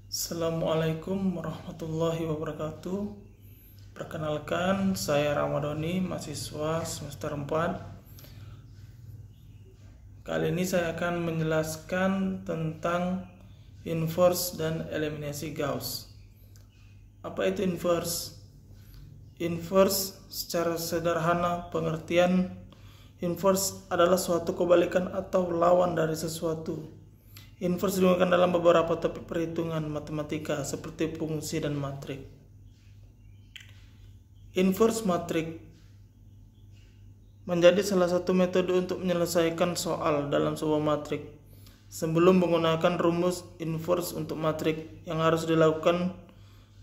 Assalamualaikum warahmatullahi wabarakatuh. Perkenalkan, saya Ramadhani, mahasiswa semester 4. Kali ini saya akan menjelaskan tentang inverse dan eliminasi Gauss. Apa itu inverse? Inverse secara sederhana pengertian inverse adalah suatu kebalikan atau lawan dari sesuatu. Inverse digunakan dalam beberapa topik perhitungan matematika seperti fungsi dan matrik. Inverse matrik menjadi salah satu metode untuk menyelesaikan soal dalam sebuah matrik. Sebelum menggunakan rumus inverse untuk matrik, yang harus dilakukan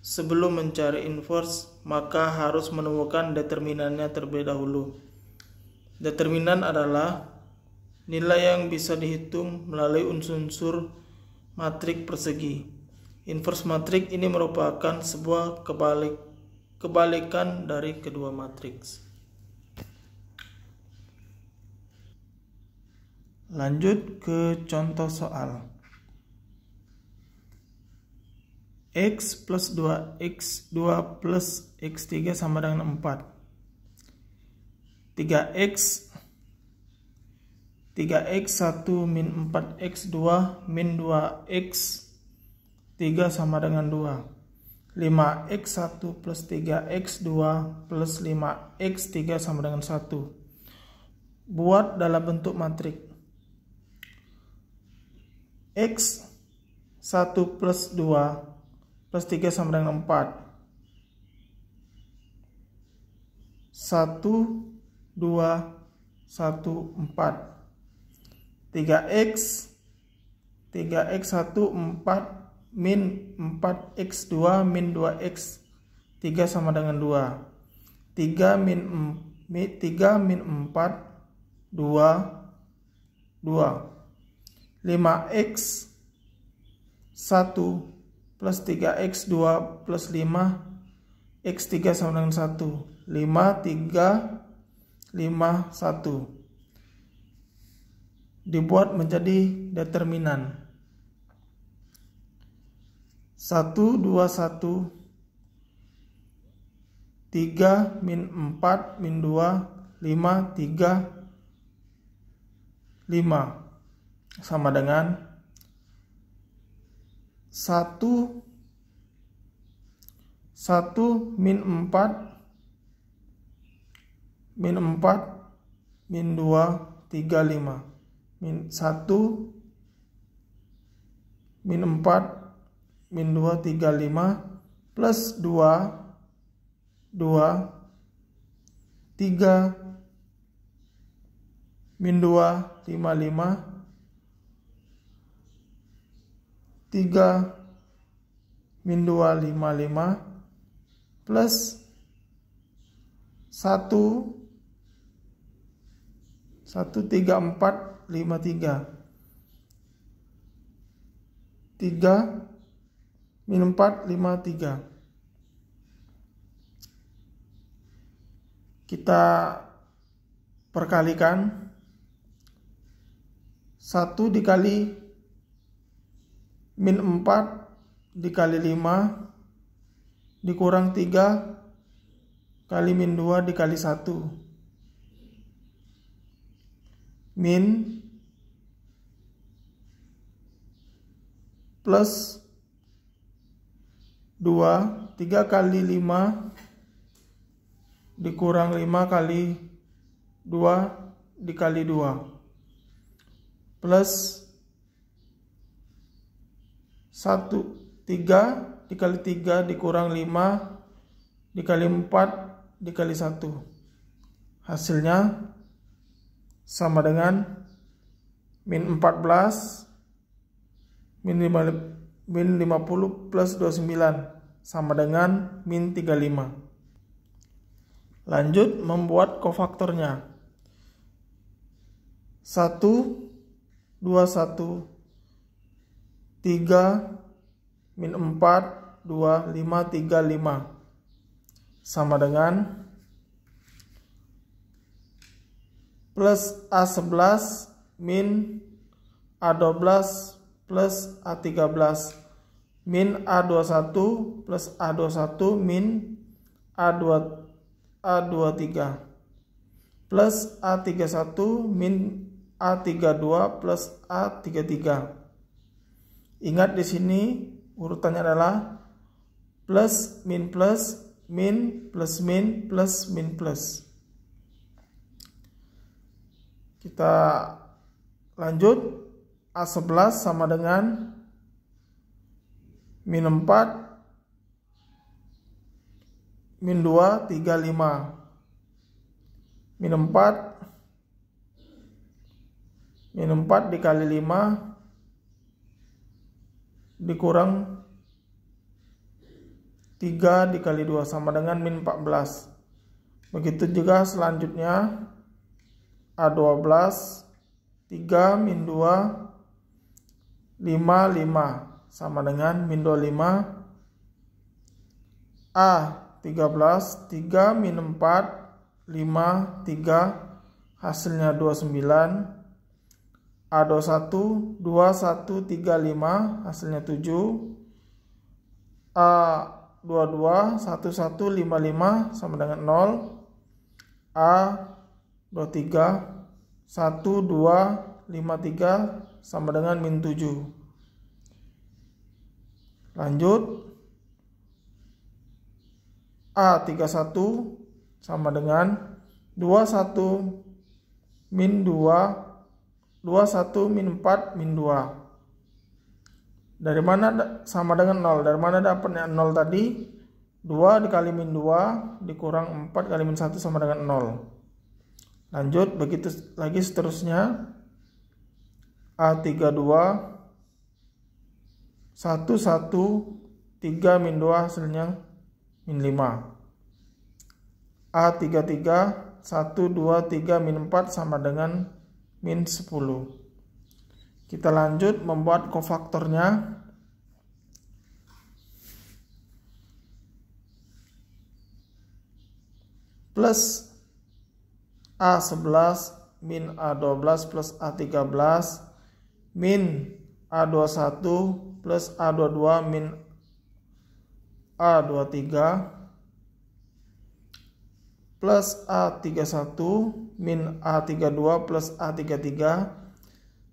sebelum mencari inverse, maka harus menemukan determinannya terlebih dahulu. Determinan adalah nilai yang bisa dihitung melalui unsur-unsur matrik persegi. Inverse matrik ini merupakan sebuah kebalikan dari kedua matriks. Lanjut ke contoh soal. X plus 2x2 plus x3 sama dengan 4. 3x1 min 4x2 min 2x3 sama dengan 2. 5x1 plus 3x2 plus 5x3 sama dengan 1. Buat dalam bentuk matrik. x1 plus 2 plus 3 sama dengan 4. 1, 2, 1, 4. 3x 1 4 min 4x2 min 2x3 sama dengan 2. 3 min 4 2 2. 5x 1 plus 3x2 plus 5x3 sama dengan 1. 5 3 5 1. Dibuat menjadi determinan. 1 2 1 3 min 4 min 2 5 3 5 sama dengan 1 min 4 min 4 min 2 3 5 min 1 min 4 min 2 3 5 plus 2 3 min 2 5 5 3 min 2 5 5 plus 1 3 4 5 3 min 4 5 3. Kita perkalikan. 1 dikali min 4 dikali 5 dikurang 3 kali min 2 dikali 1 min plus 2 3 kali 5 dikurang 5 kali 2 dikali 2 plus 1 3 dikali 3 dikurang 5 dikali 4 dikali 1. Hasilnya sama dengan min 14 min 50 plus 29 sama dengan min 35. Lanjut membuat kofaktornya. 1 2 1 3 min 4 2 5 3 5 sama dengan plus A11 min A12 plus A13 min A21 plus A21 min A23 plus A31 min A32 plus A33. Ingat di sini urutannya adalah plus min plus min plus min plus min plus. Kita lanjut. A11 sama dengan min 4 min 2 3 5. Min 4 dikali 5 dikurang 3 dikali 2 sama dengan min 14. Begitu juga selanjutnya A12 3 min 2 5 sama dengan min 25. A13 3 min 4 5 3 hasilnya 29. A21 2 1 3 5 hasilnya 7. A22 1 1 5 5 sama dengan 0. A23 1 2 5 3 sama dengan min 7. Lanjut. A31 sama dengan 21 min 2 21 min 4 min 2. Dari mana sama dengan 0? Dari mana dapatnya 0 tadi? 2 dikali min 2 dikurang 4 kali min 1 sama dengan 0. Lanjut, begitu lagi seterusnya. A32 1 1 3 min 2 hasilnya min 5. A33 1 2 3 min 4 sama dengan min 10. Kita lanjut membuat kofaktornya. Plus A11 min A12 plus A13 min A21 plus A22 min A23 plus A31 min A32 plus A33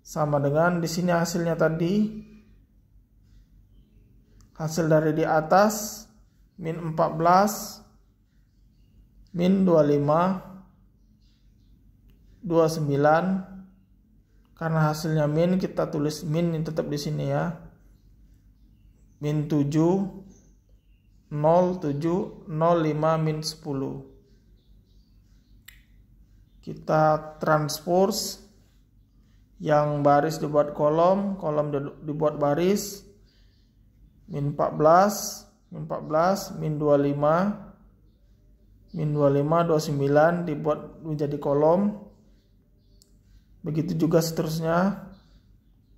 sama dengan di sini hasilnya tadi, hasil dari di atas min 14 min 25 29. Karena hasilnya min, kita tulis min tetap di sini ya. Min 7 0 7 0 5 min 10. Kita transpose, yang baris dibuat kolom, kolom dibuat baris. Min 14 min 25 min 29 dibuat menjadi kolom. Begitu juga seterusnya.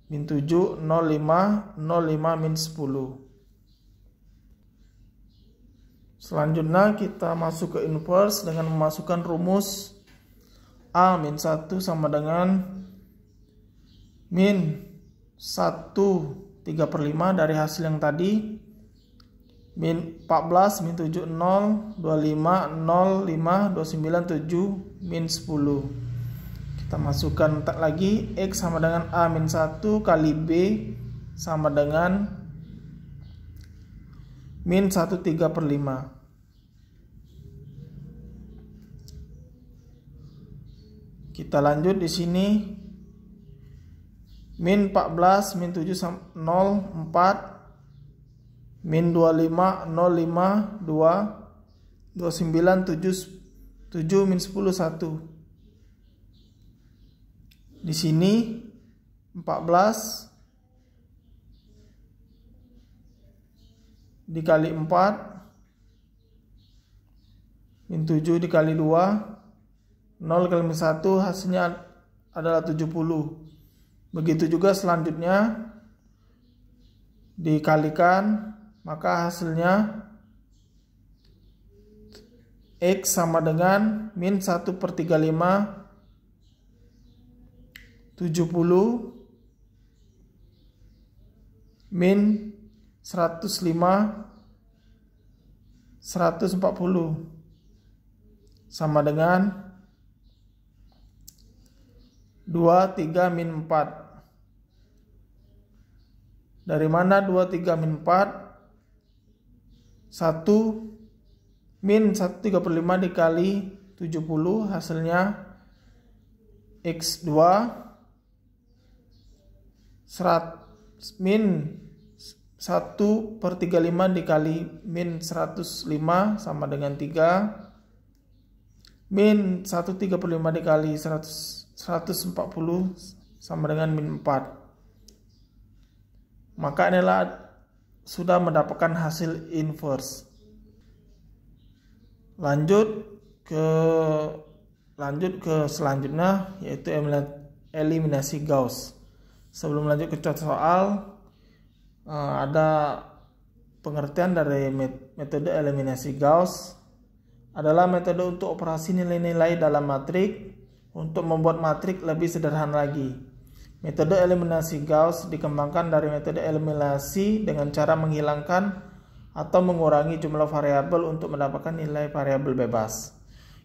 Min 7 0 5 min 10. Selanjutnya kita masuk ke inverse dengan memasukkan rumus A min 1 sama dengan min 1 3/5 dari hasil yang tadi. Min 14 min 7 0 25 0 5 29 7 min 10. Kita masukkan lagi X sama dengan A min 1 kali B sama dengan min 1 3/5. Kita lanjut di sini. Min 14 min 7 0 4 min 25 0 5 2 29 7 min 10 1. Di sini 14 dikali 4 min 7 dikali 2 0 kali min 1 hasilnya adalah 70. Begitu juga selanjutnya dikalikan, maka hasilnya X sama dengan min 1/35 70 min 105, 140 sama dengan 2, 3, min 4. Dari mana 2, 3, min 4? 1 min 135 dikali 70 hasilnya X2 min 1/35 dikali min 105 sama dengan 3. Min 135 dikali 140 sama dengan min 4. Maka inilah sudah mendapatkan hasil inverse. Lanjut ke selanjutnya, yaitu eliminasi Gauss. Sebelum lanjut ke contoh soal, ada pengertian dari metode eliminasi Gauss. Adalah metode untuk operasi nilai-nilai dalam matrik untuk membuat matrik lebih sederhana lagi. Metode eliminasi Gauss dikembangkan dari metode eliminasi dengan cara menghilangkan atau mengurangi jumlah variabel untuk mendapatkan nilai variabel bebas.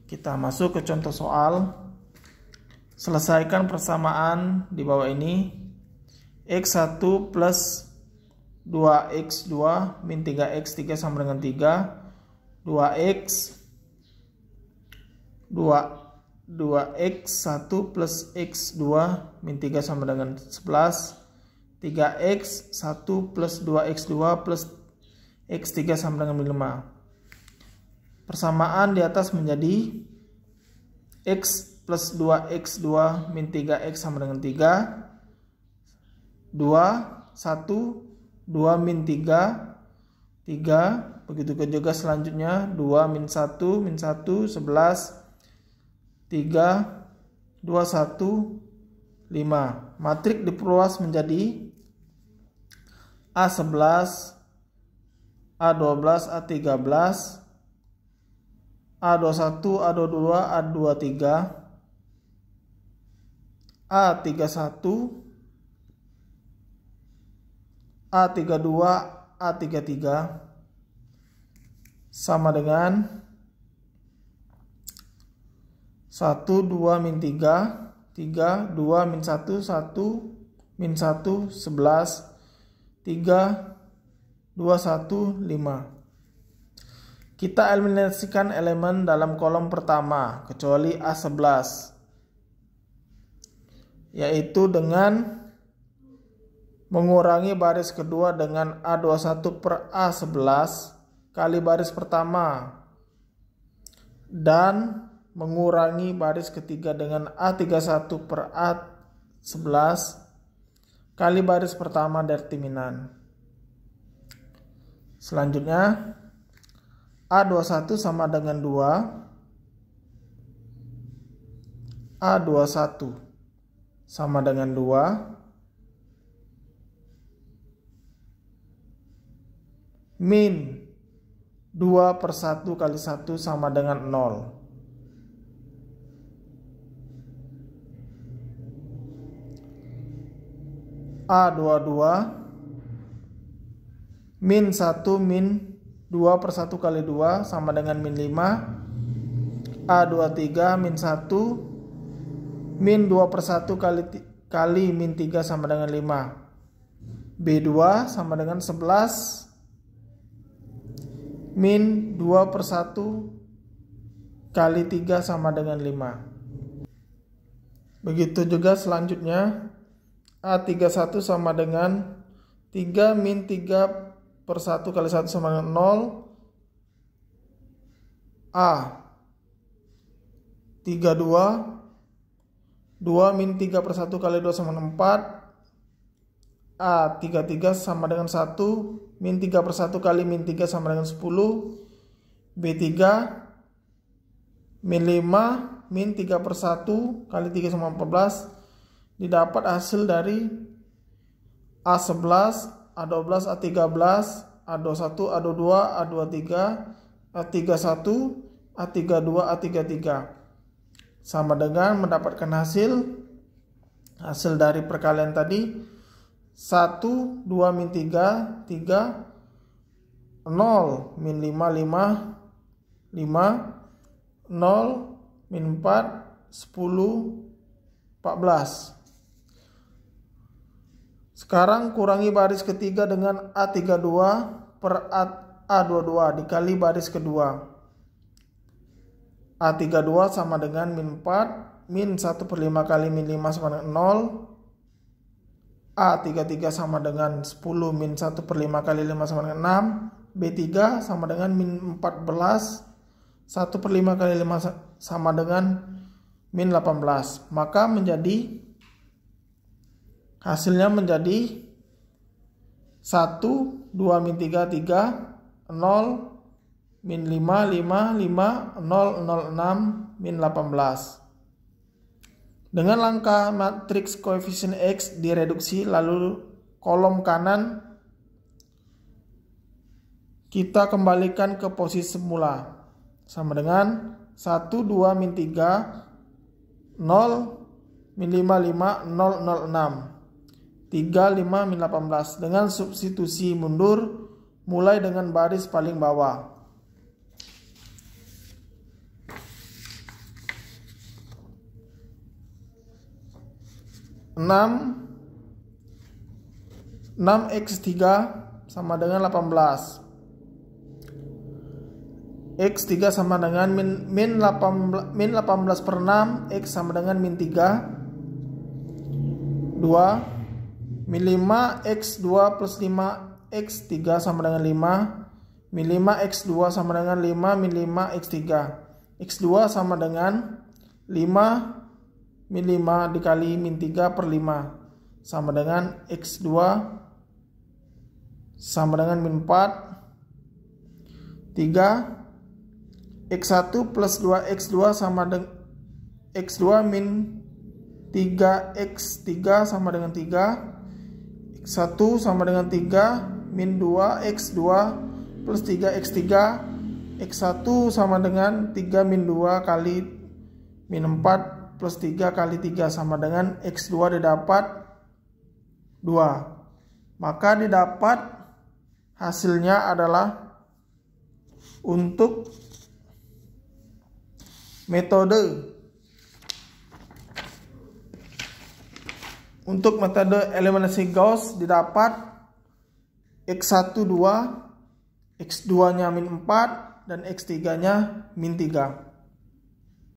Kita masuk ke contoh soal. Selesaikan persamaan di bawah ini. X1 plus 2x2 min 3x3 sama dengan 3. 2x1 plus x2 min 3 sama dengan 11. 3x1 plus 2x2 plus x3 sama dengan 5. Persamaan di atas menjadi x plus 2x2 min 3x sama dengan 3. 2, 1, 2 min 3, 3. Begitu juga selanjutnya 2 min 1, 11, 3, 2, 1, 5. Matrik diperluas menjadi A11, A12, A13, A21, A22, A23, A31, A32, A33 sama dengan 1, 2 min 3, 3, 2 min 1, 1 min 1, 11, 3, 2, 1, 5. Kita eliminasikan elemen dalam kolom pertama kecuali A11, yaitu dengan mengurangi baris kedua dengan A21 per A11 kali baris pertama dan mengurangi baris ketiga dengan A31 per A11 kali baris pertama determinan. Selanjutnya A21 sama dengan 2, A21 sama dengan 2, min 2 per 1 kali 1 sama dengan 0. A22 min 1 min 2 per 1 kali 2 sama dengan min 5. A23 min 1 min 2 per 1 kali min 3 sama dengan 5. B2 sama dengan 11 min 2 per 1 kali 3 sama dengan 5. Begitu juga selanjutnya A31 sama dengan 3 min 3 per 1 kali 1 sama dengan 0. A32 2 min 3 per 1 kali 2 sama dengan 4. A33 sama dengan 1 min 3 per 1 kali min 3 sama dengan 10. B3 min 5 min 3 per 1 kali 3 sama 14. Didapat hasil dari A11, A12, A13, A21, A22, A23, A31, A32, A33 sama dengan mendapatkan hasil dari perkalian tadi 1, 2 min 3, 3, 0, min 5, 5, 5, 0, min 4, 10, 14. Sekarang kurangi baris ketiga dengan A32 per A22 dikali baris kedua. A32 sama dengan min 4, min 1/5 kali min 5 sama dengan 0. A33 sama dengan 10 min 1/5 kali 5 sama dengan 6. B3 sama dengan min 14, 1/5 kali 5 sama dengan min 18. Maka hasilnya menjadi 1, 2 min 3, 3, 0, min 5, 5, 5, 0, 0, 6, min 18. Dengan langkah matriks koefisien X direduksi, lalu kolom kanan kita kembalikan ke posisi semula. Sama dengan 1, 2, min 3, 0, min 5, 5, 0, 0, 6. 3, 5, min 18. Dengan substitusi mundur, mulai dengan baris paling bawah. enam X3 sama dengan 18. X3 sama dengan min 18 per 6. X sama dengan min 3. 2. Min 5 X2 plus 5 X3 sama dengan 5. Min 5 X2 sama dengan 5 min 5 X3. X2 sama dengan 5 min 5 dikali min 3 per 5 sama dengan X2 sama dengan min 4. 3. X1 plus 2X2 sama dengan X2 min 3X3 sama dengan 3. X1 sama dengan 3 min 2X2 plus 3X3. X1 sama dengan 3 min 2 kali min 4 plus 3 kali 3 sama dengan X2 didapat 2. Maka didapat hasilnya adalah untuk metode eliminasi Gauss didapat X1 2, X2 nya min 4 dan X3 nya min 3.